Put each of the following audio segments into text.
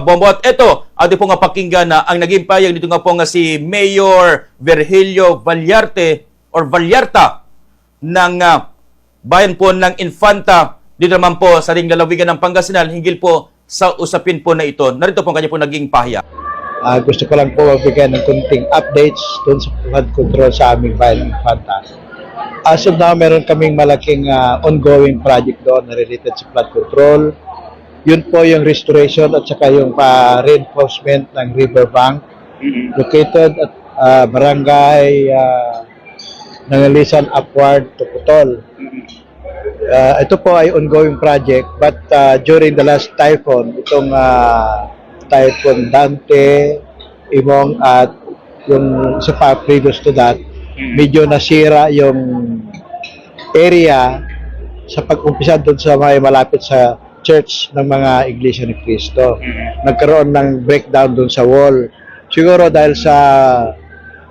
kabombo. At ito, ating po nga pakinggan na ang naging payag dito nga po nga si Mayor Virgilio Vallarte or Vallarta ng bayan po ng Infanta dito naman po sa ring lalawigan ng Pangasinan hinggil po sa usapin po na ito. Narito po kanya po naging pahayag. Gusto ko lang po magbigay ng kunting updates doon sa flood control sa aming bayan ng Infanta. As of now, meron kaming malaking ongoing project doon na related sa flood control. Yun po yung restoration at saka yung reinforcement ng riverbank located at barangay Nangalisan upward to Putol. Ito po ay ongoing project but during the last typhoon, itong Typhoon Dante, Imong at yung isa pa previous to that, medyo nasira yung area sa pag-umpisa doon sa may malapit sa church ng mga Iglesia ni Cristo. Nagkaroon ng breakdown doon sa wall. Siguro dahil sa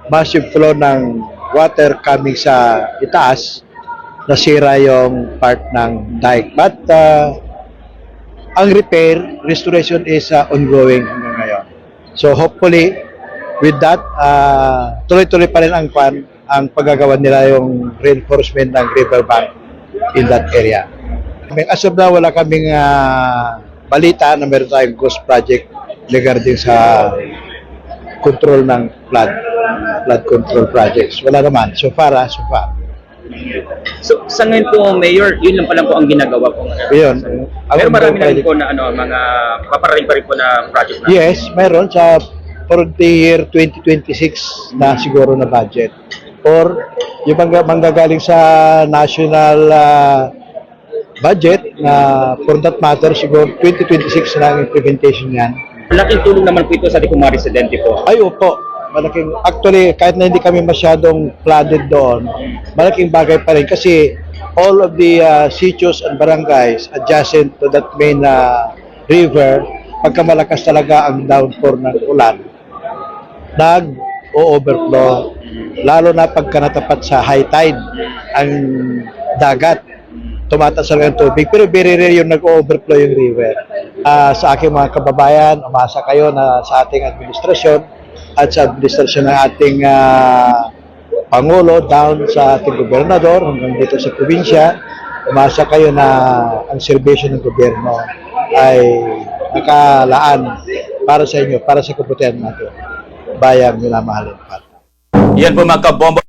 massive flow ng water coming sa itaas, nasira yung part ng dike. But ang repair, restoration is ongoing hanggang ngayon. So hopefully, with that, tuloy-tuloy pa rin ang paggagawa nila yung reinforcement ng riverbank in that area. As of now, wala kaming balita na meron tayong ghost project regarding sa control ng flood control projects. Wala naman. So far. So, sa ngayon po, Mayor, yun lang pa lang po ang ginagawa po. Yun. Pero marami na rin po na mga paparating pa rin po na project na. Yes, meron sa for the year 2026 na siguro na budget. Or yung manggagaling sa national budget na for that matter siguro 2026 na ang implementation niyan. Malaking tulong naman po ito sa ating mga residente po. Ay, opo. Malaking, actually, kahit na hindi kami masyadong flooded doon, malaking bagay pa rin kasi all of the sitios and barangays adjacent to that main river, pagka malakas talaga ang downpour ng ulan, nag-o-overflow. Lalo na pagka natapat sa high tide, ang dagat, tumataas ang tubig. Pero very rare yung nag-overflow yung river. Sa aking mga kababayan, umasa kayo na sa ating administrasyon, at sa administrasyon ng ating Pangulo down sa ating gobernador hanggang dito sa probinsya, umasa kayo na ang serbisyo ng gobyerno ay nakalaan para sa inyo, para sa kabutihan natin, bayang minamahal. Yan po mga kabombo.